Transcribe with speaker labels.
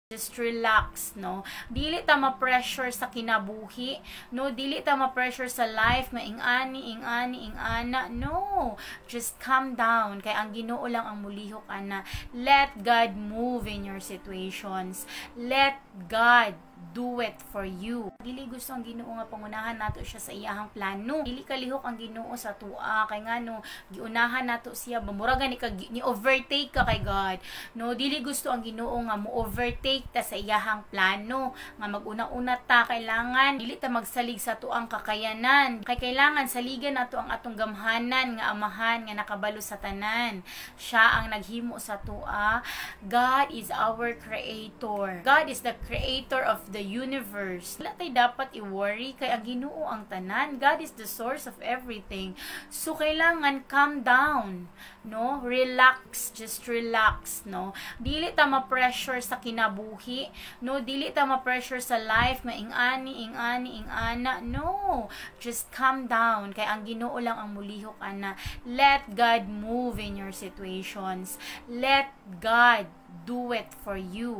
Speaker 1: Just relax, no? Dili ta ma-pressure sa kinabuhi, no? Dili ta ma-pressure sa life, ingana. No! Just calm down. Kay ang Ginoo lang ang mulihok, ana. Let God move in your situations. Let God do it for you. Dili gusto ang Ginoo nga pangunahan nato siya sa iyahang plano. Dili kalihok ang Ginoo sa tua kay ngano giunahan nato siya bamuragan ni overtake ka kay God. No, dili gusto ang Ginoo nga mo overtake ta sa iyahang plano nga maguna-una ta. Kailangan dili ta magsalig sa tuang kakayanan. Kay kailangan saligan nato ang atong gamhanan nga amahan nga nakabalo sa tanan. Siya ang naghimo sa tua. God is our creator. God is the creator of the universe. Wala tayo dapat i-worry kay ang Ginoo ang tanan. God is the source of everything. So kailangan calm down, no? Relax, just relax, no? Dili ta ma-pressure sa kinabuhi, no? Dili ta ma-pressure sa life, ingana. No! Just calm down kay ang Ginoo lang ang mulihok, ana. Let God move in your situations. Let God do it for you.